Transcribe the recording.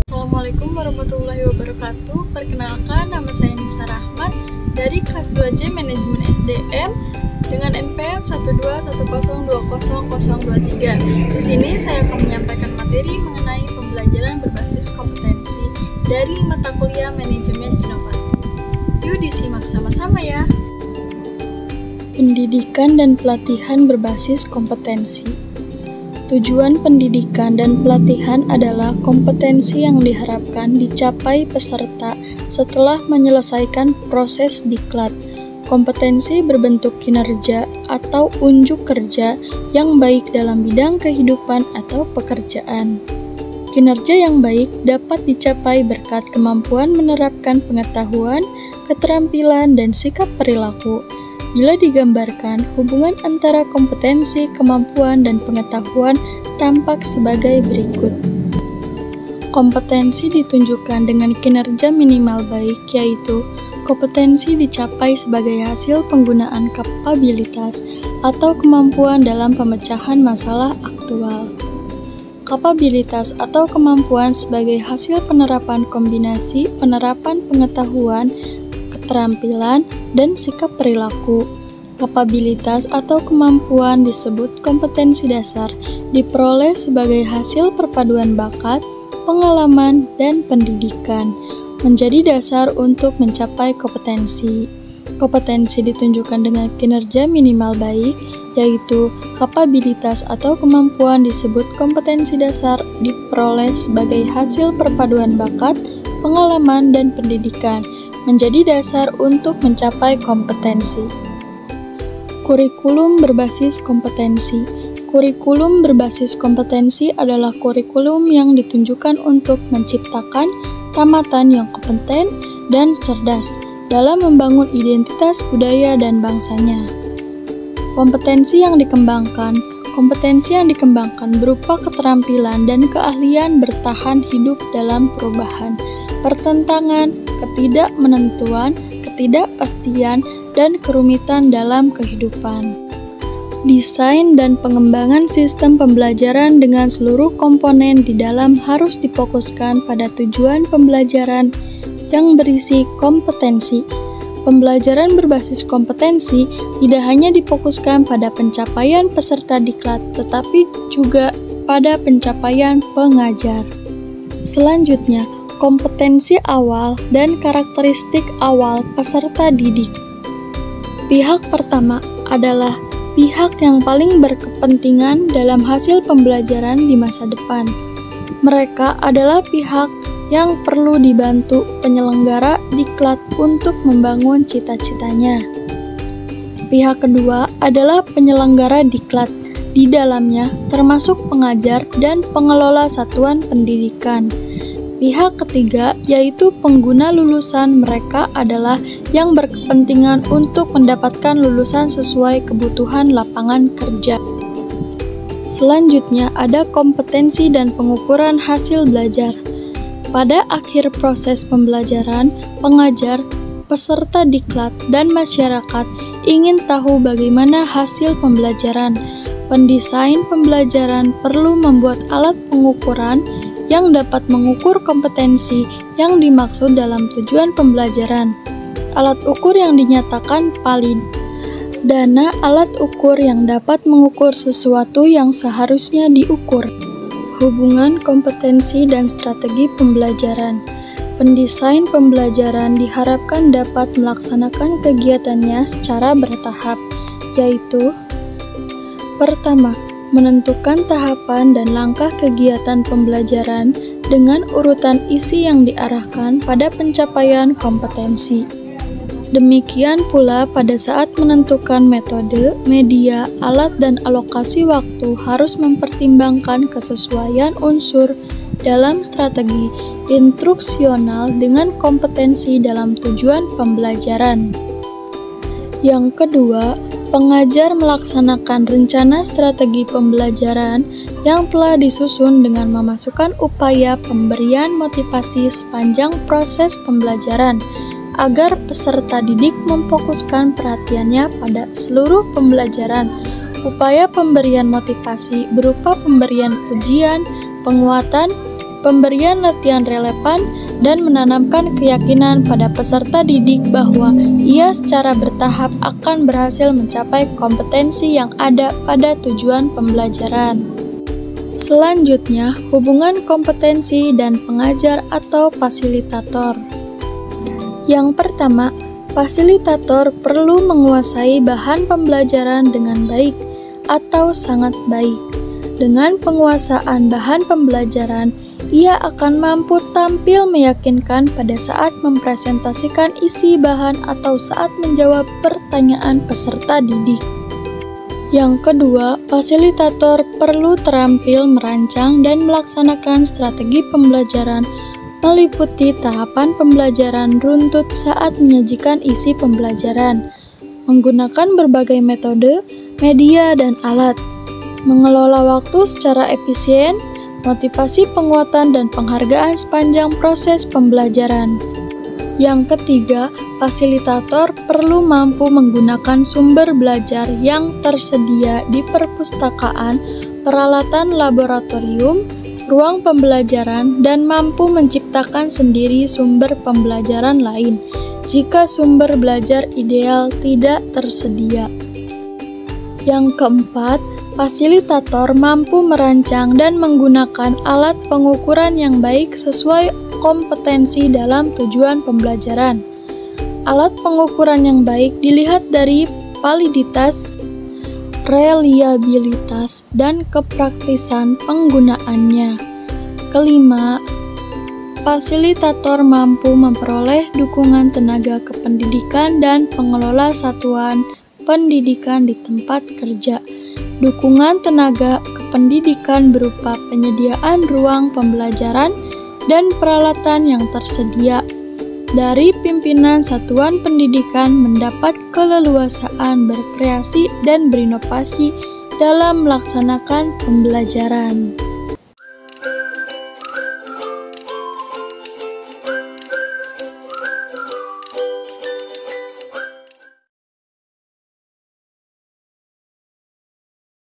Assalamualaikum warahmatullahi wabarakatuh. Perkenalkan, nama saya Nisa Rahmat dari kelas 2J Manajemen SDM dengan NPM 121020023. Di sini saya akan menyampaikan materi mengenai pembelajaran berbasis kompetensi dari mata kuliah Manajemen Inovatif. Yuk disimak sama-sama ya. Pendidikan dan pelatihan berbasis kompetensi. Tujuan pendidikan dan pelatihan adalah kompetensi yang diharapkan dicapai peserta setelah menyelesaikan proses diklat. Kompetensi berbentuk kinerja atau unjuk kerja yang baik dalam bidang kehidupan atau pekerjaan. Kinerja yang baik dapat dicapai berkat kemampuan menerapkan pengetahuan, keterampilan, dan sikap perilaku. Bila digambarkan, hubungan antara kompetensi, kemampuan, dan pengetahuan tampak sebagai berikut. Kompetensi ditunjukkan dengan kinerja minimal baik, yaitu kompetensi dicapai sebagai hasil penggunaan kapabilitas atau kemampuan dalam pemecahan masalah aktual. Kapabilitas atau kemampuan sebagai hasil penerapan kombinasi penerapan pengetahuan, keterampilan, dan sikap perilaku. Kapabilitas atau kemampuan disebut kompetensi dasar, diperoleh sebagai hasil perpaduan bakat, pengalaman, dan pendidikan, menjadi dasar untuk mencapai kompetensi. Kompetensi ditunjukkan dengan kinerja minimal baik, yaitu kapabilitas atau kemampuan disebut kompetensi dasar, diperoleh sebagai hasil perpaduan bakat, pengalaman, dan pendidikan, menjadi dasar untuk mencapai kompetensi. Kurikulum berbasis kompetensi. Kurikulum berbasis kompetensi adalah kurikulum yang ditunjukkan untuk menciptakan tamatan yang kompeten dan cerdas dalam membangun identitas budaya dan bangsanya. Kompetensi yang dikembangkan berupa keterampilan dan keahlian bertahan hidup dalam perubahan, pertentangan, ketidakmenentuan, ketidakpastian, dan kerumitan dalam kehidupan. Desain dan pengembangan sistem pembelajaran dengan seluruh komponen di dalam harus difokuskan pada tujuan pembelajaran yang berisi kompetensi. Pembelajaran berbasis kompetensi tidak hanya difokuskan pada pencapaian peserta diklat, tetapi juga pada pencapaian pengajar. Selanjutnya, kompetensi awal dan karakteristik awal peserta didik. Pihak pertama adalah pihak yang paling berkepentingan dalam hasil pembelajaran di masa depan. Mereka adalah pihak yang perlu dibantu penyelenggara diklat untuk membangun cita-citanya. Pihak kedua adalah penyelenggara diklat. Di dalamnya termasuk pengajar dan pengelola satuan pendidikan. Pihak ketiga, yaitu pengguna lulusan, mereka adalah yang berkepentingan untuk mendapatkan lulusan sesuai kebutuhan lapangan kerja. Selanjutnya ada kompetensi dan pengukuran hasil belajar. Pada akhir proses pembelajaran, pengajar, peserta diklat, dan masyarakat ingin tahu bagaimana hasil pembelajaran. Pendesain pembelajaran perlu membuat alat pengukuran yang dapat mengukur kompetensi yang dimaksud dalam tujuan pembelajaran. Alat ukur yang dinyatakan valid. Dana alat ukur yang dapat mengukur sesuatu yang seharusnya diukur. Hubungan kompetensi dan strategi pembelajaran. Pendesain pembelajaran diharapkan dapat melaksanakan kegiatannya secara bertahap, yaitu: pertama, menentukan tahapan dan langkah kegiatan pembelajaran dengan urutan isi yang diarahkan pada pencapaian kompetensi. Demikian pula pada saat menentukan metode, media, alat, dan alokasi waktu harus mempertimbangkan kesesuaian unsur dalam strategi instruksional dengan kompetensi dalam tujuan pembelajaran. Yang kedua, pengajar melaksanakan rencana strategi pembelajaran yang telah disusun dengan memasukkan upaya pemberian motivasi sepanjang proses pembelajaran agar peserta didik memfokuskan perhatiannya pada seluruh pembelajaran upaya pemberian motivasi berupa pemberian ujian, penguatan, pemberian latihan relevan, dan menanamkan keyakinan pada peserta didik bahwa ia secara bertahap akan berhasil mencapai kompetensi yang ada pada tujuan pembelajaran. Selanjutnya, hubungan kompetensi dan pengajar atau fasilitator. Yang pertama, fasilitator perlu menguasai bahan pembelajaran dengan baik atau sangat baik. Dengan penguasaan bahan pembelajaran, ia akan mampu tampil meyakinkan pada saat mempresentasikan isi bahan atau saat menjawab pertanyaan peserta didik. Yang kedua, fasilitator perlu terampil merancang dan melaksanakan strategi pembelajaran meliputi tahapan pembelajaran runtut saat menyajikan isi pembelajaran, menggunakan berbagai metode, media, dan alat, mengelola waktu secara efisien, motivasi penguatan dan penghargaan sepanjang proses pembelajaran. Yang ketiga, fasilitator perlu mampu menggunakan sumber belajar yang tersedia di perpustakaan, peralatan laboratorium, ruang pembelajaran, dan mampu menciptakan sendiri sumber pembelajaran lain jika sumber belajar ideal tidak tersedia. Yang keempat, fasilitator mampu merancang dan menggunakan alat pengukuran yang baik sesuai kompetensi dalam tujuan pembelajaran. Alat pengukuran yang baik dilihat dari validitas, reliabilitas, dan kepraktisan penggunaannya. Kelima, fasilitator mampu memperoleh dukungan tenaga kependidikan dan pengelola satuan pendidikan di tempat kerja. Dukungan tenaga kependidikan berupa penyediaan ruang pembelajaran dan peralatan yang tersedia. Dari pimpinan satuan pendidikan mendapat keleluasaan berkreasi dan berinovasi dalam melaksanakan pembelajaran.